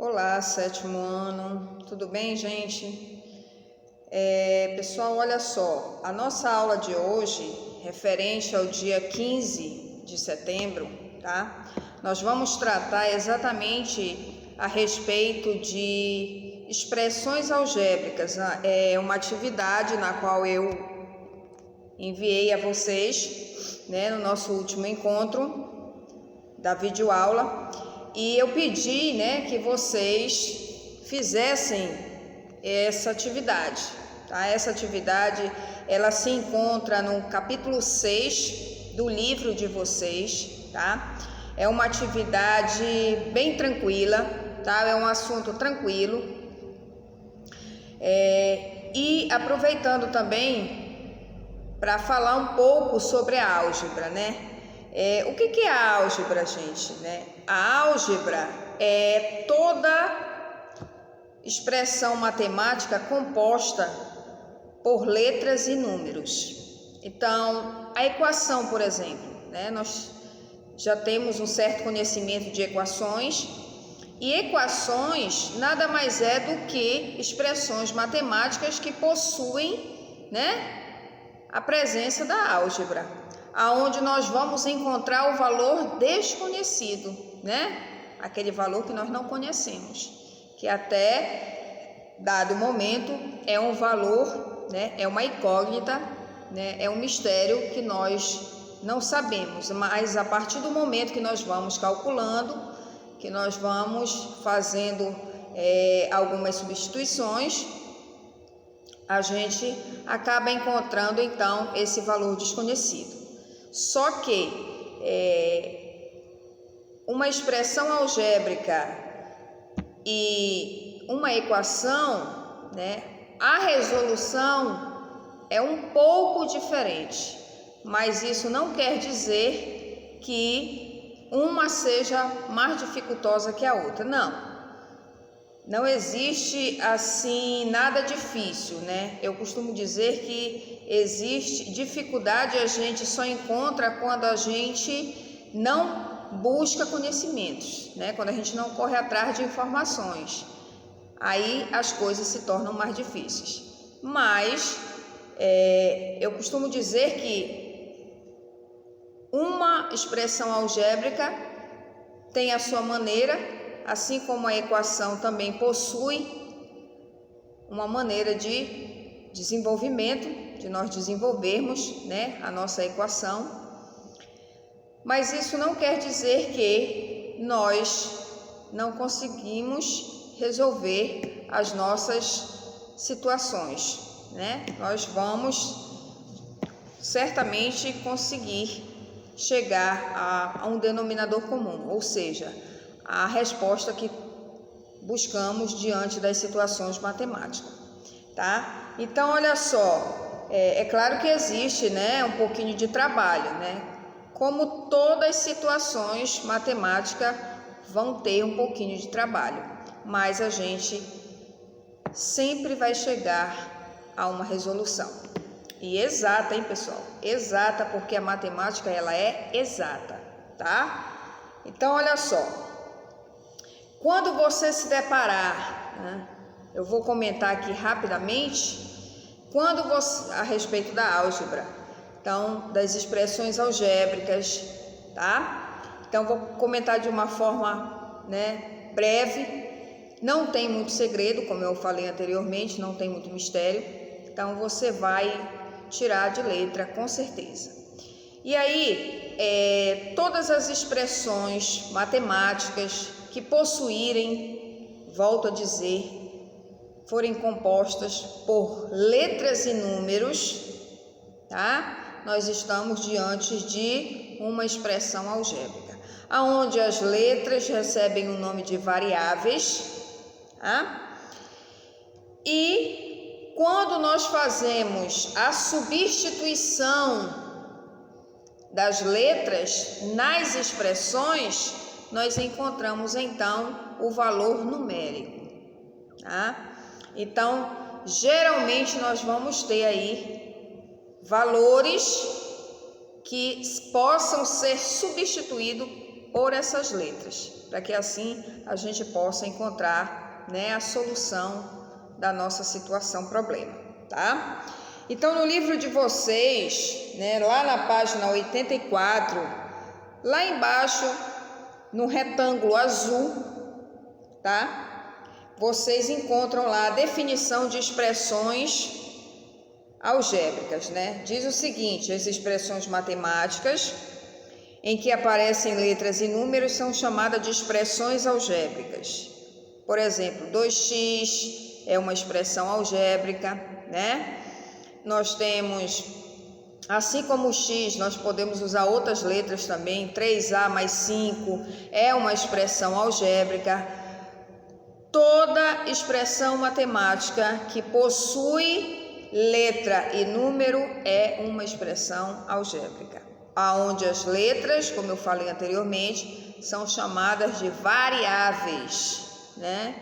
Olá, sétimo ano, tudo bem, gente? Pessoal, olha só, a nossa aula de hoje, referente ao dia 15 de setembro, tá? Nós vamos tratar exatamente a respeito de expressões algébricas, é uma atividade na qual eu enviei a vocês, né, no nosso último encontro da videoaula. E eu pedi, né, que vocês fizessem essa atividade, tá? Essa atividade, ela se encontra no capítulo 6 do livro de vocês, tá? É uma atividade bem tranquila, tá? É um assunto tranquilo. E aproveitando também para falar um pouco sobre a álgebra, né? O que é a álgebra, gente? Né? A álgebra é toda expressão matemática composta por letras e números. Então, a equação, por exemplo, né? Nós já temos um certo conhecimento de equações, e equações nada mais é do que expressões matemáticas que possuem, né, a presença da álgebra, aonde nós vamos encontrar o valor desconhecido, né? Aquele valor que nós não conhecemos, que até dado momento é um valor, né? É uma incógnita, né? É um mistério que nós não sabemos, mas a partir do momento que nós vamos calculando, que nós vamos fazendo algumas substituições, a gente acaba encontrando então esse valor desconhecido. Só que uma expressão algébrica e uma equação, né, a resolução é um pouco diferente, mas isso não quer dizer que uma seja mais dificultosa que a outra. Não existe assim nada difícil, né? Eu costumo dizer que existe dificuldade, a gente só encontra quando a gente não busca conhecimentos, né? Quando a gente não corre atrás de informações, aí as coisas se tornam mais difíceis. Mas eu costumo dizer que uma expressão algébrica tem a sua maneira, assim como a equação também possui uma maneira de desenvolvimento, de nós desenvolvermos, né, a nossa equação. Mas isso não quer dizer que nós não conseguimos resolver as nossas situações, né? Nós vamos certamente conseguir chegar a um denominador comum, ou seja, a resposta que buscamos diante das situações matemáticas, tá? Então, olha só, é claro que existe, né, um pouquinho de trabalho, né? Como todas as situações matemáticas vão ter um pouquinho de trabalho, mas a gente sempre vai chegar a uma resolução. E exata, hein, pessoal? Exata, porque a matemática, ela é exata, tá? Então, olha só. Quando você se deparar, né, eu vou comentar aqui rapidamente, a respeito da álgebra, então, das expressões algébricas, tá? Então, vou comentar de uma forma, né, breve, não tem muito segredo, como eu falei anteriormente, não tem muito mistério, então você vai tirar de letra, com certeza. E aí, todas as expressões matemáticas que possuírem, volto a dizer, forem compostas por letras e números, tá? Nós estamos diante de uma expressão algébrica, aonde as letras recebem o nome de variáveis, tá? E quando nós fazemos a substituição das letras nas expressões, nós encontramos então o valor numérico, tá? Então, geralmente nós vamos ter aí valores que possam ser substituídos por essas letras, para que assim a gente possa encontrar, né, a solução da nossa situação, problema, tá? Então, no livro de vocês, né, lá na página 84, lá embaixo, no retângulo azul, tá? Vocês encontram lá a definição de expressões algébricas, né? Diz o seguinte: as expressões matemáticas em que aparecem letras e números são chamadas de expressões algébricas. Por exemplo, 2x é uma expressão algébrica, né? Nós temos, assim como o x, nós podemos usar outras letras também. 3a mais 5 é uma expressão algébrica. Toda expressão matemática que possui letra e número é uma expressão algébrica, aonde as letras, como eu falei anteriormente, são chamadas de variáveis, né?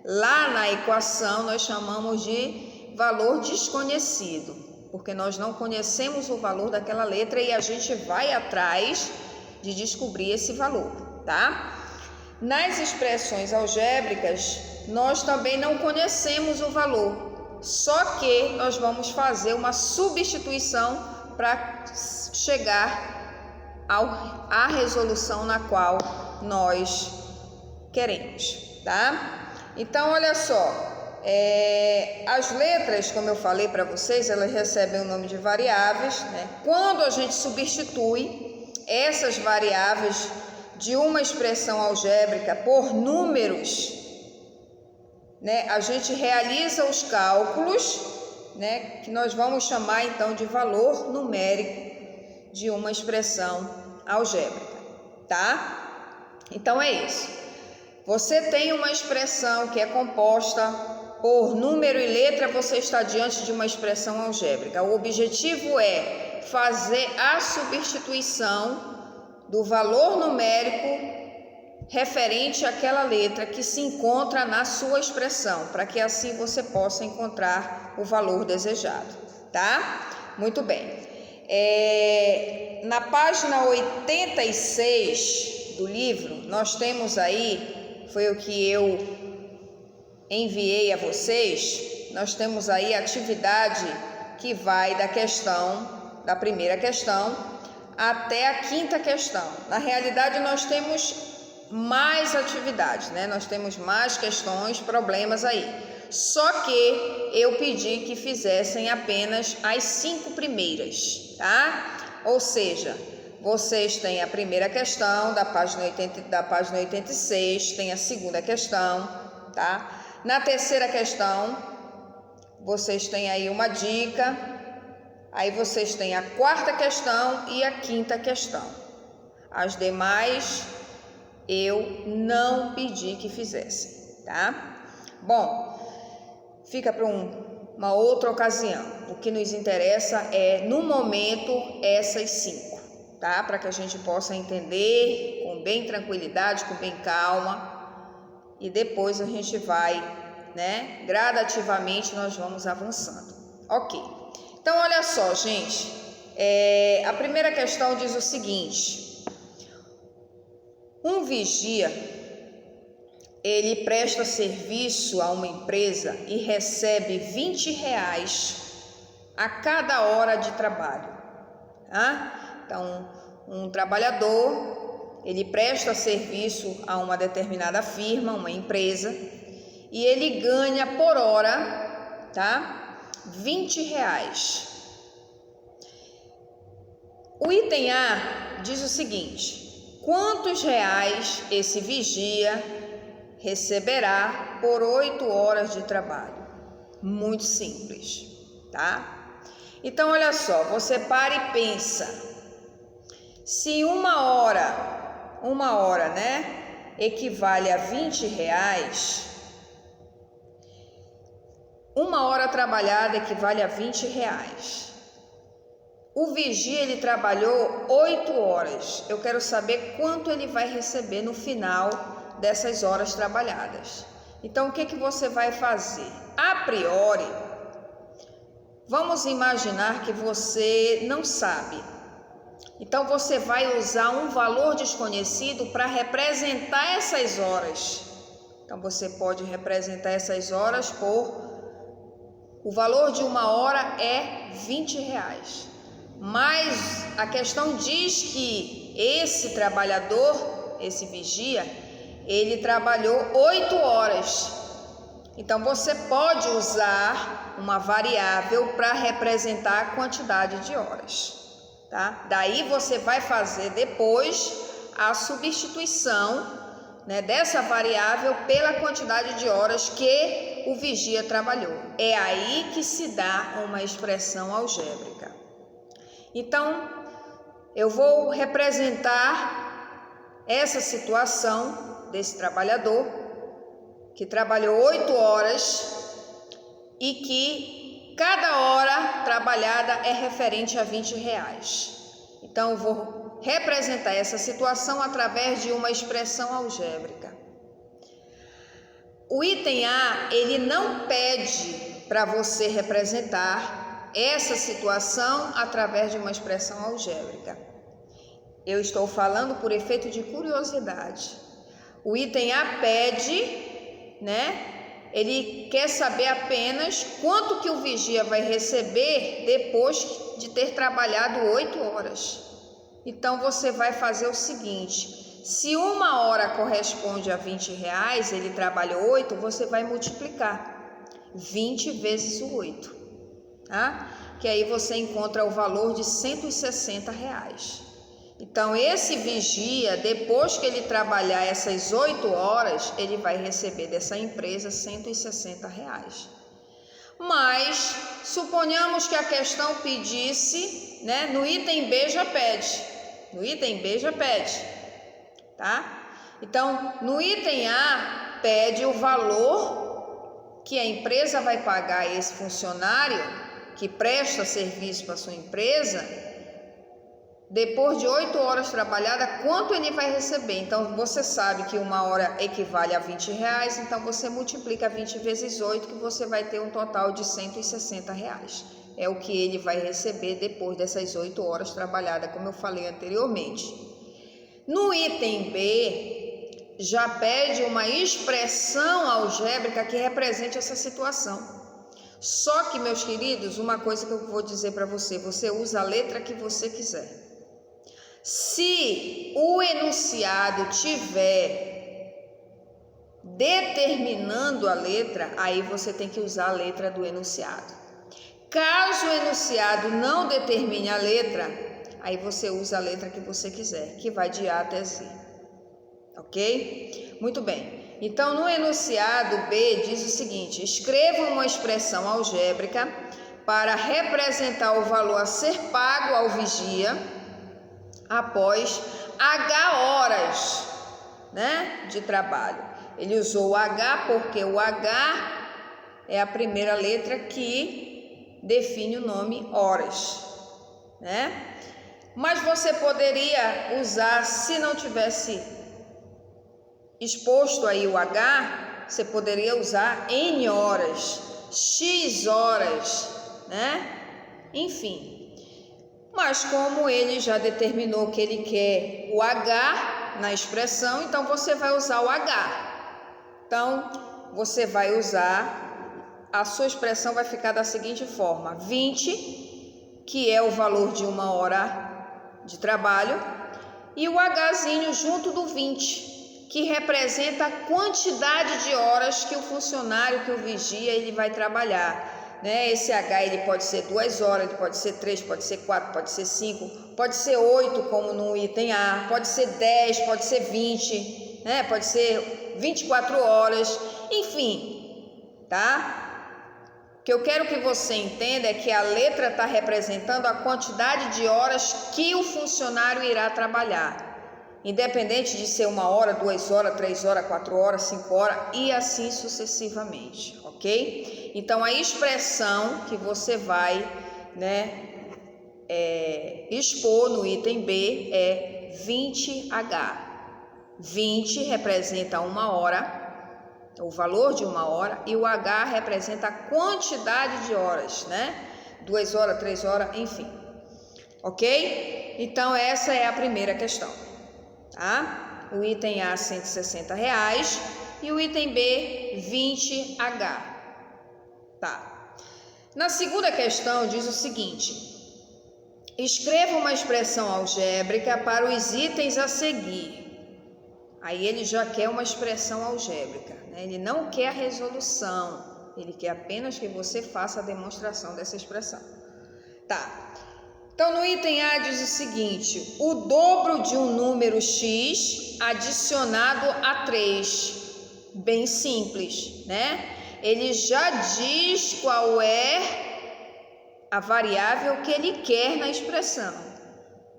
Lá na equação nós chamamos de valor desconhecido, porque nós não conhecemos o valor daquela letra e a gente vai atrás de descobrir esse valor, tá? Nas expressões algébricas, nós também não conhecemos o valor, só que nós vamos fazer uma substituição para chegar à resolução na qual nós queremos, tá? Então, olha só, as letras, como eu falei para vocês, elas recebem o nome de variáveis, né? Quando a gente substitui essas variáveis de uma expressão algébrica por números, né, a gente realiza os cálculos, né, que nós vamos chamar então de valor numérico de uma expressão algébrica, tá? Então é isso. Você tem uma expressão que é composta por número e letra, você está diante de uma expressão algébrica. O objetivo é fazer a substituição do valor numérico referente àquela letra que se encontra na sua expressão, para que assim você possa encontrar o valor desejado, tá? Muito bem. Na página 86 do livro, nós temos aí, foi o que eu enviei a vocês, nós temos aí a atividade que vai da primeira questão até a quinta questão. Na realidade, nós temos mais atividades, né? Nós temos mais questões, problemas aí. Só que eu pedi que fizessem apenas as 5 primeiras, tá? Ou seja, vocês têm a primeira questão da página 86, tem a segunda questão, tá? Na terceira questão, vocês têm aí uma dica. Aí vocês têm a quarta questão e a quinta questão. As demais eu não pedi que fizessem, tá? Bom, fica para uma outra ocasião. O que nos interessa é, no momento, essas 5, tá? Para que a gente possa entender com bem tranquilidade, com bem calma. E depois a gente vai, né? Gradativamente nós vamos avançando. Ok. Então, olha só, gente, a primeira questão diz o seguinte: um vigia, ele presta serviço a uma empresa e recebe R$20 a cada hora de trabalho, tá? Então, um trabalhador, ele presta serviço a uma determinada firma, uma empresa, e ele ganha por hora, tá? R$20. O item A diz o seguinte: quantos reais esse vigia receberá por 8 horas de trabalho? Muito simples, tá? Então, olha só, você para e pensa. Se uma hora, né, equivale a R$20, uma hora trabalhada equivale a R$20. O vigia, ele trabalhou 8 horas. Eu quero saber quanto ele vai receber no final dessas horas trabalhadas. Então, o que você vai fazer? A priori, vamos imaginar que você não sabe. Então você vai usar um valor desconhecido para representar essas horas. Então você pode representar essas horas por... O valor de uma hora é R$20. Mas a questão diz que esse trabalhador, esse vigia, ele trabalhou 8 horas. Então você pode usar uma variável para representar a quantidade de horas, tá? Daí você vai fazer depois a substituição, né, dessa variável pela quantidade de horas que o vigia trabalhou. É aí que se dá uma expressão algébrica. Então, eu vou representar essa situação desse trabalhador que trabalhou 8 horas e que cada hora trabalhada é referente a R$20. Então, eu vou representar essa situação através de uma expressão algébrica. O item A, ele não pede para você representar essa situação através de uma expressão algébrica. Eu estou falando por efeito de curiosidade. O item A pede, né? Ele quer saber apenas quanto que o vigia vai receber depois de ter trabalhado 8 horas. Então você vai fazer o seguinte: se uma hora corresponde a R$20, ele trabalhou 8, você vai multiplicar 20 vezes o 8, tá? Que aí você encontra o valor de R$160. Então esse vigia, depois que ele trabalhar essas 8 horas, ele vai receber dessa empresa R$160. Mas suponhamos que a questão pedisse, né? No item B já pede. No item B já pede, tá? Então, no item A, pede o valor que a empresa vai pagar a esse funcionário que presta serviço para a sua empresa, depois de 8 horas trabalhadas, quanto ele vai receber. Então, você sabe que uma hora equivale a R$20, então você multiplica 20 vezes 8, que você vai ter um total de R$160. É o que ele vai receber depois dessas 8 horas trabalhadas, como eu falei anteriormente. No item B, já pede uma expressão algébrica que represente essa situação. Só que, meus queridos, uma coisa que eu vou dizer para você, você usa a letra que você quiser. Se o enunciado tiver determinando a letra, aí você tem que usar a letra do enunciado. Caso o enunciado não determine a letra, aí você usa a letra que você quiser, que vai de A até Z. Ok? Muito bem. Então, no enunciado B diz o seguinte: escreva uma expressão algébrica para representar o valor a ser pago ao vigia após H horas, né, de trabalho. Ele usou o H porque o H é a primeira letra que define o nome horas, né? Mas você poderia usar, se não tivesse exposto aí o H, você poderia usar N horas, X horas, né? Enfim. Mas como ele já determinou que ele quer o H na expressão, então você vai usar o H. Então, você vai usar... A sua expressão vai ficar da seguinte forma: 20, que é o valor de uma hora de trabalho, e o Hzinho junto do 20, que representa a quantidade de horas que o funcionário, que o vigia, ele vai trabalhar, né? Esse H ele pode ser 2 horas, ele pode ser 3, pode ser 4, pode ser 5, pode ser 8, como no item A, pode ser 10, pode ser 20, né? Pode ser 24 horas, enfim, tá? O que eu quero que você entenda é que a letra está representando a quantidade de horas que o funcionário irá trabalhar, independente de ser 1 hora, 2 horas, 3 horas, 4 horas, 5 horas e assim sucessivamente, ok? Então a expressão que você vai, né, expor no item B é 20H. 20 representa 1 hora, o valor de 1 hora, e o H representa a quantidade de horas, né? 2 horas, 3 horas, enfim. Ok? Então, essa é a primeira questão, tá? O item A, R$160 e o item B, 20H. Tá. Na segunda questão, diz o seguinte: escreva uma expressão algébrica para os itens a seguir. Aí ele já quer uma expressão algébrica, né? Ele não quer a resolução, ele quer apenas que você faça a demonstração dessa expressão. Tá. Então, no item A diz o seguinte: o dobro de um número x adicionado a 3. Bem simples, né? Ele já diz qual é a variável que ele quer na expressão.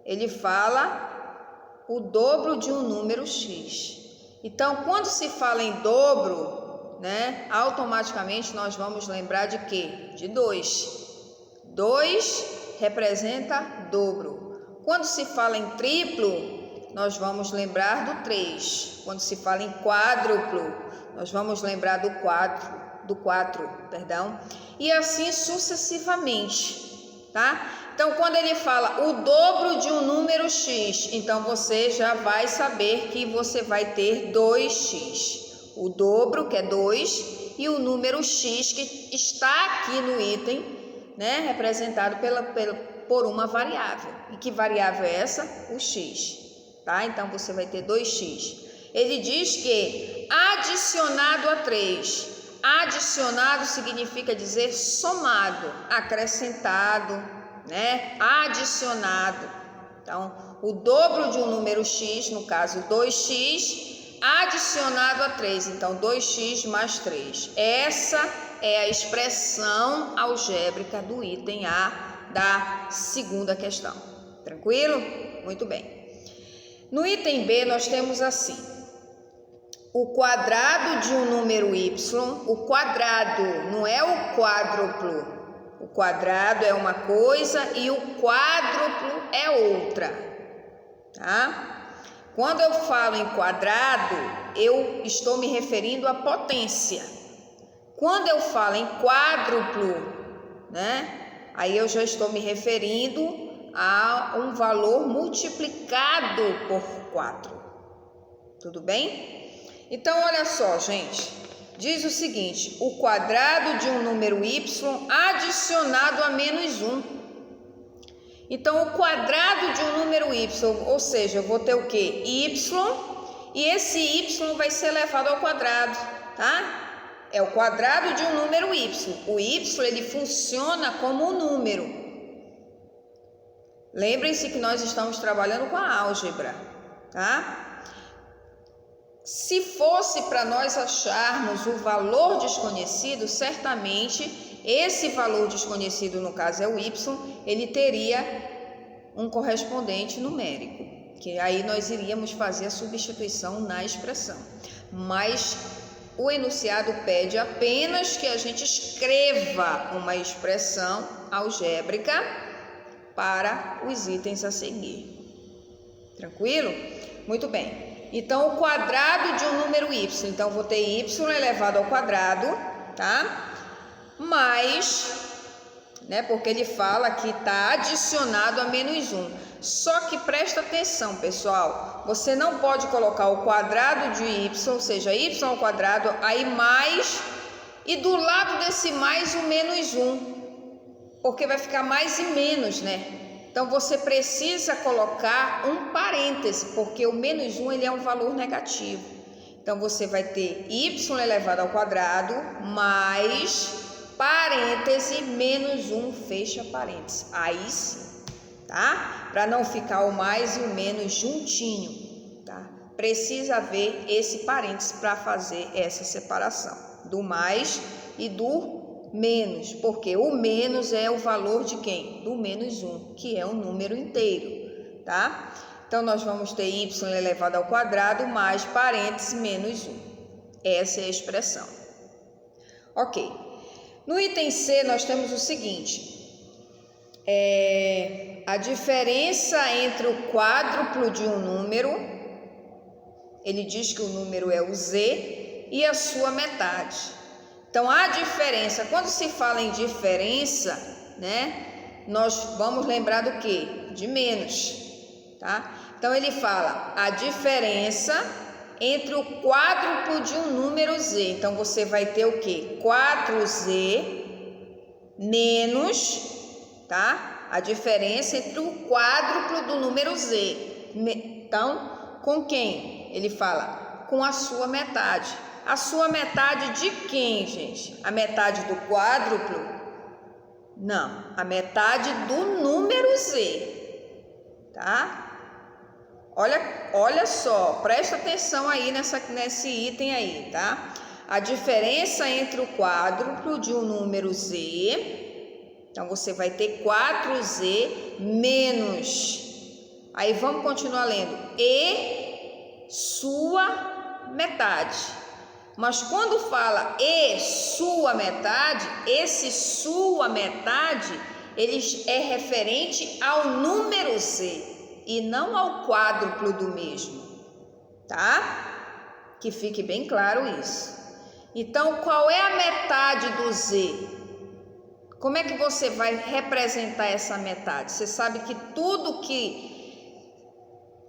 Ele fala o dobro de um número x. Então, quando se fala em dobro, né, automaticamente nós vamos lembrar de quê? De 2. 2 representa dobro. Quando se fala em triplo, nós vamos lembrar do 3. Quando se fala em quádruplo, nós vamos lembrar do 4, e assim sucessivamente, tá? Então, quando ele fala o dobro de um número x, então você já vai saber que você vai ter 2x. O dobro, que é 2, e o número x, que está aqui no item, né, representado por uma variável. E que variável é essa? O x, tá? Então, você vai ter 2x. Ele diz que adicionado a 3. Adicionado significa dizer somado, acrescentado, né? Adicionado. Então, o dobro de um número x, no caso 2x, adicionado a 3. Então, 2x mais 3. Essa é a expressão algébrica do item A da segunda questão. Tranquilo? Muito bem. No item B, nós temos assim: o quadrado de um número y, o quadrado não é o quádruplo. O quadrado é uma coisa e o quádruplo é outra, tá? Quando eu falo em quadrado, eu estou me referindo à potência. Quando eu falo em quádruplo, né, aí eu já estou me referindo a um valor multiplicado por 4. Tudo bem? Então, olha só, gente, diz o seguinte: o quadrado de um número y adicionado a menos 1. Então, o quadrado de um número y, ou seja, eu vou ter o quê? Y, e esse y vai ser elevado ao quadrado, tá? É o quadrado de um número y. O y, ele funciona como um número. Lembrem-se que nós estamos trabalhando com a álgebra, tá? Se fosse para nós acharmos o valor desconhecido, certamente esse valor desconhecido, no caso é o y, ele teria um correspondente numérico, que aí nós iríamos fazer a substituição na expressão. Mas o enunciado pede apenas que a gente escreva uma expressão algébrica para os itens a seguir. Tranquilo? Muito bem. Então, o quadrado de um número y, então vou ter y elevado ao quadrado, tá? Mais, né, porque ele fala que está adicionado a menos 1. Só que presta atenção, pessoal, você não pode colocar o quadrado de y, ou seja, y ao quadrado, aí mais, e do lado desse mais o menos 1, porque vai ficar mais e menos, né? Então, você precisa colocar um parêntese, porque o menos 1 ele é um valor negativo. Então, você vai ter y elevado ao quadrado mais parêntese menos 1, fecha parêntese. Aí sim, tá? Para não ficar o mais e o menos juntinho, tá? Precisa haver esse parêntese para fazer essa separação do mais e do menos, porque o menos é o valor de quem? Do menos 1, que é um número inteiro, tá? Então, nós vamos ter y elevado ao quadrado mais parêntese menos 1. Essa é a expressão. Ok. No item C, nós temos o seguinte: a diferença entre o quádruplo de um número, ele diz que o número é o z, e a sua metade. Então, a diferença, quando se fala em diferença, né, nós vamos lembrar do quê? De menos, tá? Então ele fala a diferença entre o quádruplo de um número z. Então você vai ter o quê? 4z menos, tá? A diferença entre o quádruplo do número z. Então, com quem? Ele fala com a sua metade. A sua metade de quem, gente? A metade do quádruplo? Não, a metade do número z, tá? Olha só, presta atenção aí nesse item aí, tá? A diferença entre o quádruplo de um número z, então você vai ter 4z menos, aí vamos continuar lendo, e sua metade. Mas quando fala e sua metade, esse sua metade, ele é referente ao número z e não ao quádruplo do mesmo, tá? Que fique bem claro isso. Então, qual é a metade do z? Como é que você vai representar essa metade? Você sabe que tudo que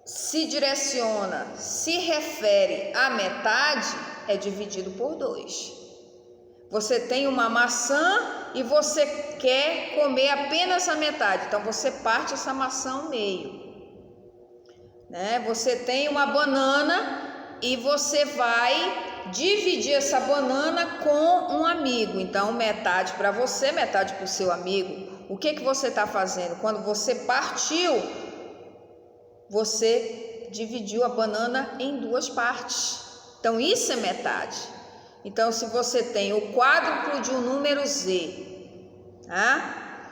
se direciona, se refere à metade, é dividido por 2. Você tem uma maçã e você quer comer apenas a metade, então você parte essa maçã ao meio, né? Você tem uma banana e você vai dividir essa banana com um amigo, então metade para você, metade para o seu amigo. O que você está fazendo? Quando você partiu, você dividiu a banana em 2 partes. Então, isso é metade. Então, se você tem o quádruplo de um número z, tá?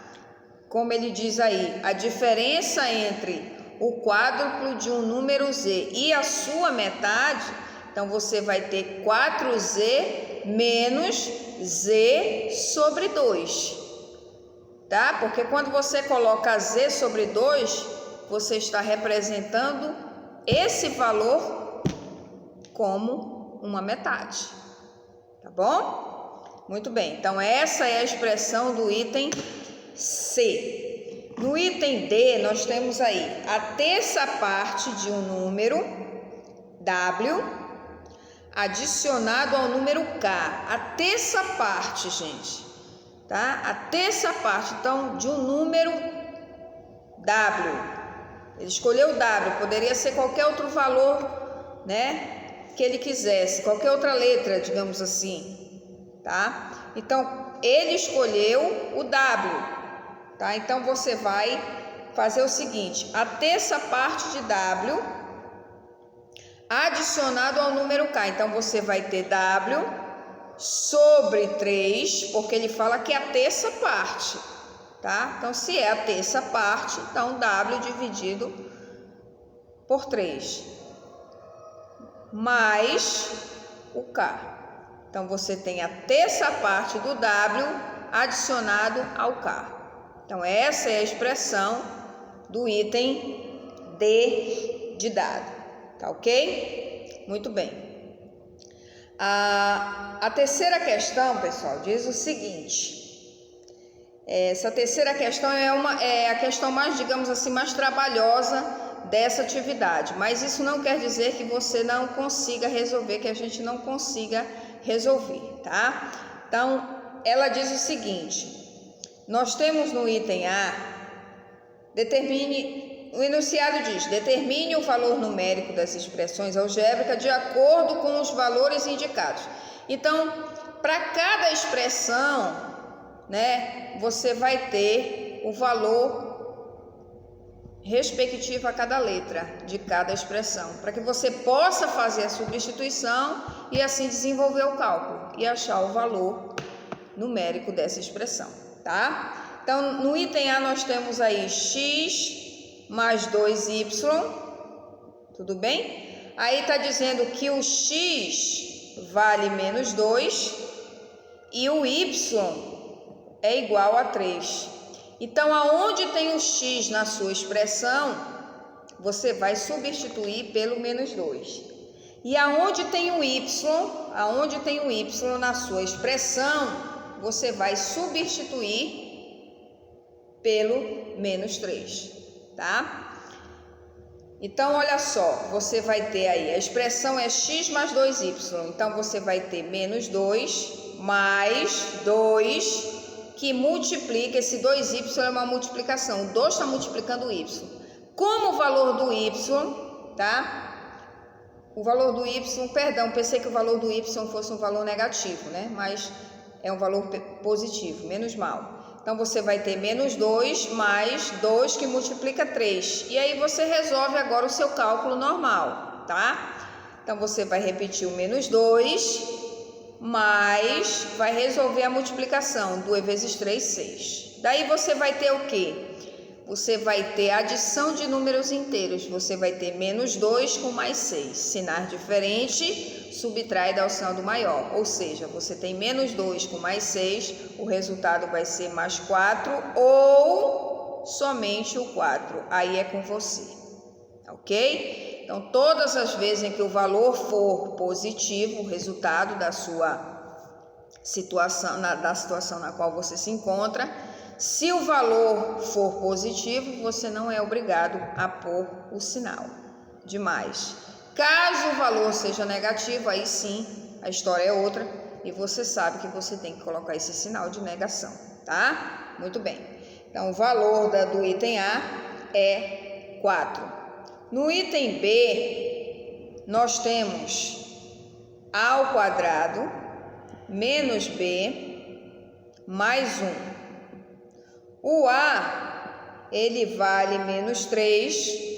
Como ele diz aí, a diferença entre o quádruplo de um número z e a sua metade, então você vai ter 4z menos z sobre 2, tá? Porque quando você coloca z sobre 2, você está representando esse valor como uma metade, tá bom? Muito bem, então essa é a expressão do item C. No item D, nós temos aí a terça parte de um número W adicionado ao número K. A terça parte, gente, tá? A terça parte, então, de um número W. Ele escolheu W, poderia ser qualquer outro valor, né? Que ele quisesse, qualquer outra letra, digamos assim, tá? Então, ele escolheu o W, tá? Então, você vai fazer o seguinte, a terça parte de W adicionado ao número K. Então, você vai ter W sobre 3, porque ele fala que é a terça parte, tá? Então, se é a terça parte, então W dividido por 3. Mais o K. Então, você tem a terça parte do W adicionado ao K. Então, essa é a expressão do item D de dado. Tá ok? Muito bem. A terceira questão, pessoal, diz o seguinte. Essa terceira questão é a questão mais, digamos assim, mais trabalhosa dessa atividade, mas isso não quer dizer que você não consiga resolver, que a gente não consiga resolver, tá? Então, ela diz o seguinte, nós temos no item A, o enunciado diz, determine o valor numérico das expressões algébricas de acordo com os valores indicados. Então, para cada expressão, né, você vai ter o valor respectivo a cada letra de cada expressão, para que você possa fazer a substituição e assim desenvolver o cálculo e achar o valor numérico dessa expressão, tá? Então, no item A nós temos aí x mais 2y, tudo bem? Aí está dizendo que o x vale menos 2 e o y é igual a 3. Então, aonde tem o x na sua expressão, você vai substituir pelo menos 2. E aonde tem o y na sua expressão, você vai substituir pelo menos 3. tá? Então, olha só, você vai ter aí, a expressão é x mais 2y, então você vai ter menos 2 mais 2, que multiplica, esse 2y é uma multiplicação, o 2 está multiplicando o y. Como o valor do y, tá? O valor do y, perdão, pensei que o valor do y fosse um valor negativo, né? Mas é um valor positivo, menos mal. Então, você vai ter menos 2 mais 2 que multiplica 3. E aí, você resolve agora o seu cálculo normal, tá? Então, você vai repetir o menos 2, mais vai resolver a multiplicação. 2 vezes 3, 6. Daí, você vai ter o quê? Você vai ter adição de números inteiros. Você vai ter menos 2 com mais 6. Sinais diferentes, subtrai da alção do maior. Ou seja, você tem menos 2 com mais 6, o resultado vai ser mais 4 ou somente o 4. Aí é com você, ok? Então, todas as vezes em que o valor for positivo, o resultado da sua situação, da situação na qual você se encontra, se o valor for positivo, você não é obrigado a pôr o sinal de mais. Caso o valor seja negativo, aí sim, a história é outra e você sabe que você tem que colocar esse sinal de negação, tá? Muito bem. Então, o valor do item A é 4. No item B, nós temos A ao quadrado menos B mais 1. O A, ele vale menos 3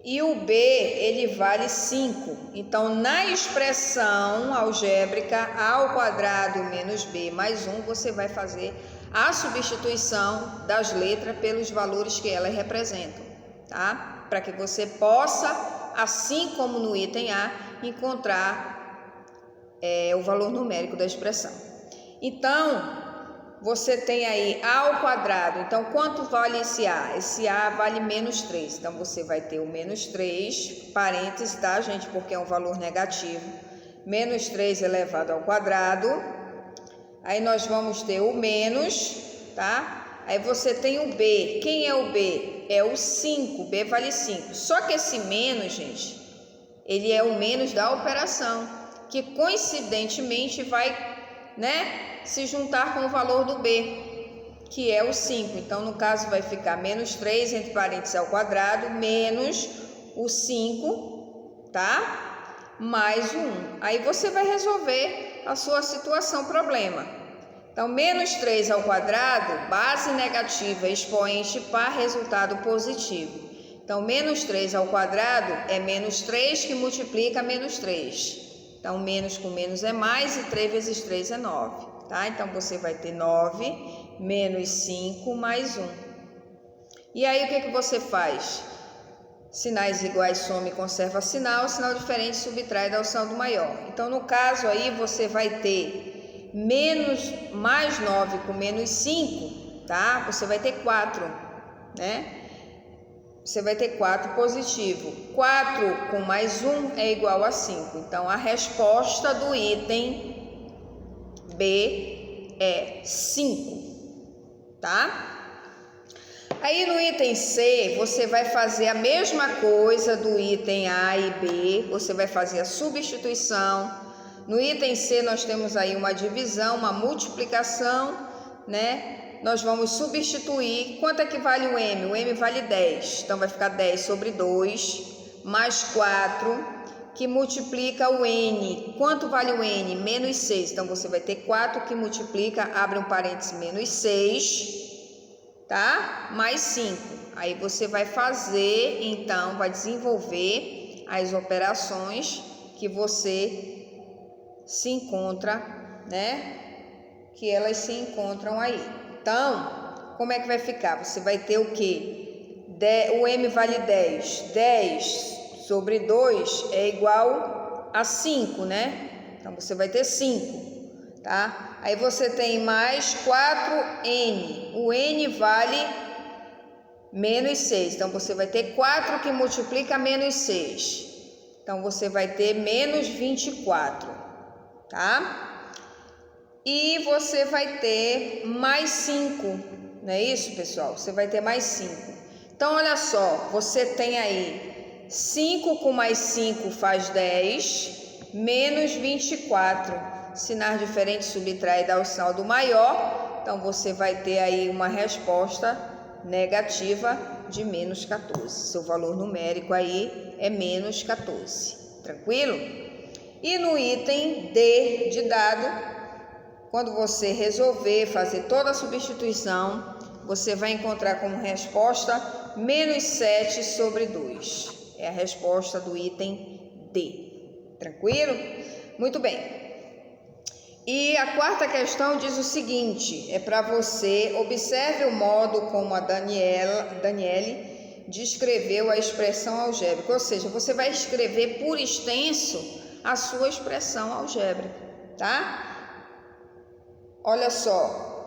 e o B, ele vale 5. Então, na expressão algébrica A ao quadrado menos B mais 1, você vai fazer a substituição das letras pelos valores que elas representam, tá? Para que você possa, assim como no item A, encontrar o valor numérico da expressão. Então, você tem aí A ao quadrado, então quanto vale esse A? Esse A vale menos 3, então você vai ter o menos 3, parênteses, tá, gente? Porque é um valor negativo, menos 3 elevado ao quadrado, aí nós vamos ter o menos, tá? Aí você tem o B, quem é o B? É o 5, B vale 5, só que esse menos, gente, ele é o menos da operação, que coincidentemente vai, né, se juntar com o valor do B, que é o 5. Então, no caso, vai ficar menos 3, entre parênteses, ao quadrado, menos o 5, tá? Mais o 1. Aí, você vai resolver a sua situação, problema. Então, menos 3 ao quadrado, base negativa, expoente par, resultado positivo. Então, menos 3 ao quadrado é menos 3 que multiplica menos 3. Então, menos com menos é mais e 3 vezes 3 é 9. Tá? Então, você vai ter 9 menos 5 mais 1. E aí, o que você faz? Sinais iguais soma e conserva sinal, sinal diferente subtrai da alção do maior. Então, no caso aí, você vai ter mais 9 com menos 5, tá? Você vai ter 4, né? Você vai ter 4 positivo. 4 com mais 1 é igual a 5. Então, a resposta do item B é 5, tá? Aí no item C, você vai fazer a mesma coisa do item A e B, você vai fazer a substituição. No item C, nós temos aí uma divisão, uma multiplicação, né? Nós vamos substituir. Quanto é que vale o M? O M vale 10, então vai ficar 10 sobre 2, mais 4, que multiplica o N. Quanto vale o N? Menos 6. Então, você vai ter 4 que multiplica, abre um parênteses, menos 6, tá? Mais 5. Aí, você vai fazer, então, vai desenvolver as operações que você se encontra, né? Que elas se encontram aí. Então, como é que vai ficar? Você vai ter o quê? O M vale 10. 10 sobre 2 é igual a 5, né? Então, você vai ter 5, tá? Aí, você tem mais 4N. O N vale menos 6. Então, você vai ter 4 que multiplica menos 6. Então, você vai ter menos 24, tá? E você vai ter mais 5, não é isso, pessoal? Você vai ter mais 5. Então, olha só, você tem aí 5 com mais 5 faz 10, menos 24. Sinais diferentes, subtrai e dá o sinal do maior. Então, você vai ter aí uma resposta negativa de menos 14. Seu valor numérico aí é menos 14. Tranquilo? E no item D de dado, quando você resolver fazer toda a substituição, você vai encontrar como resposta menos 7 sobre 2. É a resposta do item D. Tranquilo? Muito bem. E a quarta questão diz o seguinte, é para você, observe o modo como a Daniele descreveu a expressão algébrica, ou seja, você vai escrever por extenso a sua expressão algébrica, tá? Olha só,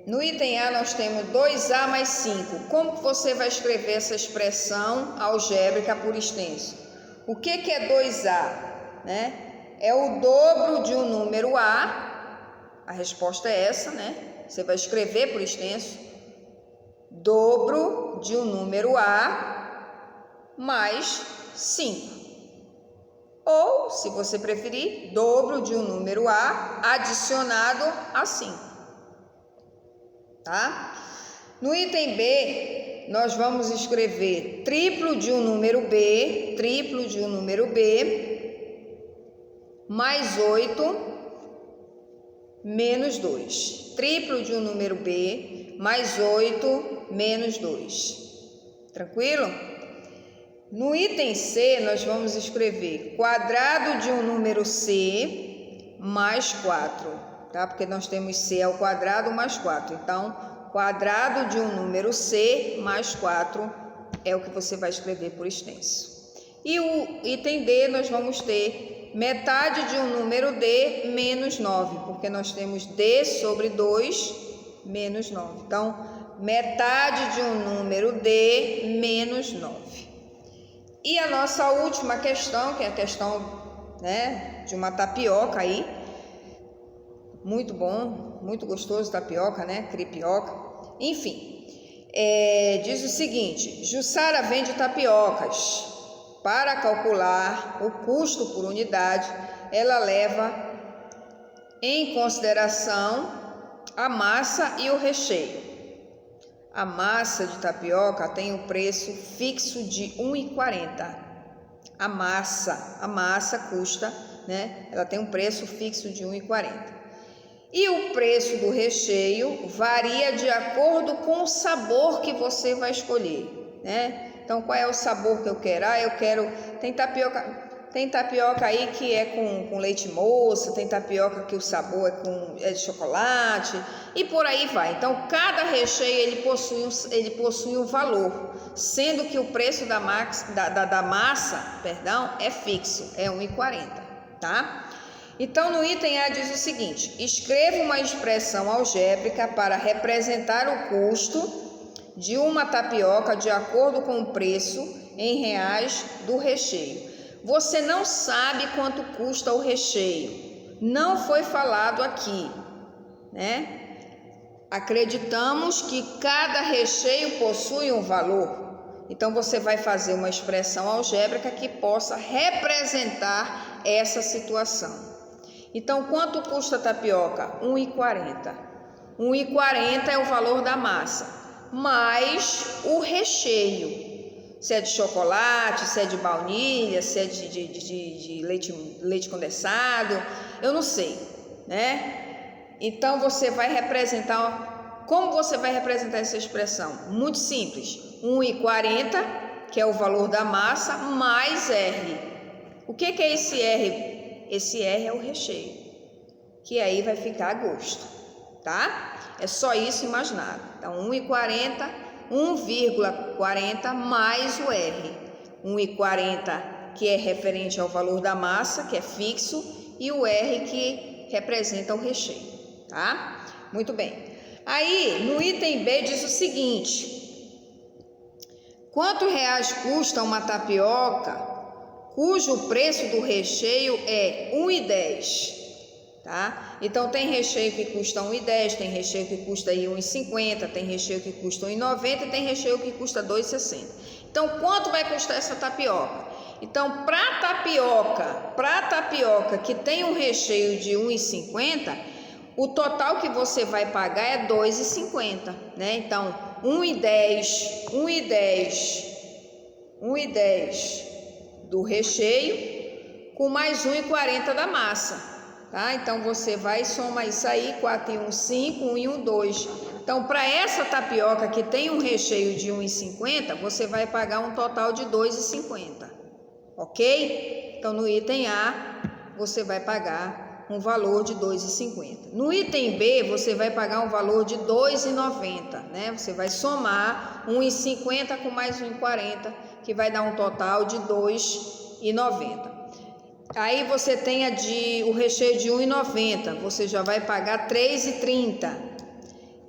no item A nós temos 2A mais 5. Como que você vai escrever essa expressão algébrica por extenso? O que é 2A? Né? É o dobro de um número A. A resposta é essa, né? Você vai escrever por extenso. Dobro de um número A mais 5. Ou, se você preferir, dobro de um número A adicionado a 5. Tá? No item B, nós vamos escrever triplo de um número B, mais 8, menos 2. Triplo de um número B, mais 8, menos 2. Tranquilo? No item C, nós vamos escrever quadrado de um número C mais 4, tá? Porque nós temos C ao quadrado mais 4. Então, quadrado de um número C mais 4 é o que você vai escrever por extenso. E o item D, nós vamos ter metade de um número D menos 9, porque nós temos D sobre 2 menos 9. Então, metade de um número D menos 9. E a nossa última questão, que é a questão, né, de uma tapioca aí, muito bom, muito gostoso tapioca, né, crepioca, enfim, diz o seguinte, Jussara vende tapiocas. Para calcular o custo por unidade, ela leva em consideração a massa e o recheio. A massa de tapioca tem o preço fixo de R$ 1,40. A massa custa, né? Ela tem um preço fixo de R$ 1,40. E o preço do recheio varia de acordo com o sabor que você vai escolher, né? Então, qual é o sabor que eu quero? Tem tapioca aí que é com leite moça, tem tapioca que o sabor é de chocolate e por aí vai. Então, cada recheio ele possui um valor, sendo que o preço da massa é fixo, é R$ 1,40, tá? Então, no item A diz o seguinte, escreva uma expressão algébrica para representar o custo de uma tapioca de acordo com o preço em reais do recheio. Você não sabe quanto custa o recheio, não foi falado aqui, né? Acreditamos que cada recheio possui um valor, então você vai fazer uma expressão algébrica que possa representar essa situação. Então, quanto custa a tapioca? R$ 1,40. R$ 1,40 é o valor da massa, mais o recheio. Se é de chocolate, se é de baunilha, se é de leite condensado, eu não sei, né? Então, você vai representar... Como você vai representar essa expressão? Muito simples. R$ 1,40, que é o valor da massa, mais R. O que é esse R? Esse R é o recheio, que aí vai ficar a gosto, tá? É só isso e mais nada. Então, 1,40, 1,40 mais o R. 1,40 que é referente ao valor da massa, que é fixo, e o R que representa o recheio, tá? Muito bem. Aí, no item B diz o seguinte, quanto reais custa uma tapioca cujo preço do recheio é R$ 1,10, tá? Então tem recheio que custa R$ 1,10, tem recheio que custa R$ 1,50, tem recheio que custa R$ 1,90 e tem recheio que custa R$ 2,60. Então quanto vai custar essa tapioca? Então para tapioca que tem um recheio de R$ 1,50, o total que você vai pagar é R$ 2,50, né? Então R$ 1,10 do recheio com mais R$ 1,40 da massa, tá? Então você vai somar isso aí, 4 e 1, 5, 1 e 1, 2. Então para essa tapioca que tem um recheio de R$ 1,50, você vai pagar um total de R$ 2,50, ok? Então no item A você vai pagar um valor de R$ 2,50. No item B você vai pagar um valor de R$ 2,90, né? Você vai somar R$ 1,50 com mais R$ 1,40, que vai dar um total de R$ 2,90. Aí você tem o recheio de R$ 1,90, você já vai pagar R$ 3,30.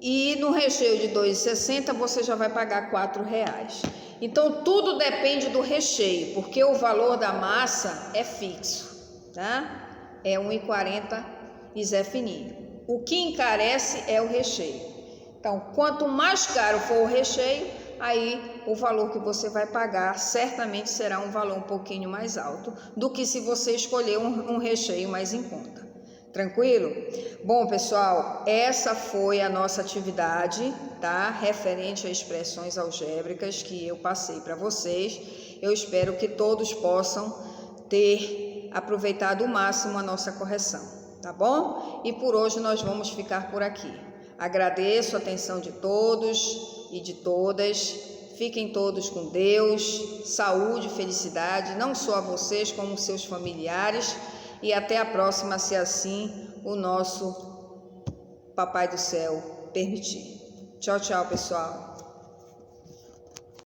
E no recheio de R$ 2,60 você já vai pagar R$ 4,00. Então tudo depende do recheio, porque o valor da massa é fixo, tá? É R$ 1,40 e Zé Fininho. O que encarece é o recheio. Então, quanto mais caro for o recheio, aí o valor que você vai pagar certamente será um valor um pouquinho mais alto do que se você escolher um recheio mais em conta. Tranquilo? Bom, pessoal, essa foi a nossa atividade, tá? Referente a expressões algébricas que eu passei para vocês. Eu espero que todos possam ter aproveitado ao máximo a nossa correção, tá bom? E por hoje nós vamos ficar por aqui. Agradeço a atenção de todos e de todas. Fiquem todos com Deus, saúde, felicidade, não só a vocês como seus familiares. E até a próxima, se assim o nosso Papai do Céu permitir. Tchau, tchau, pessoal.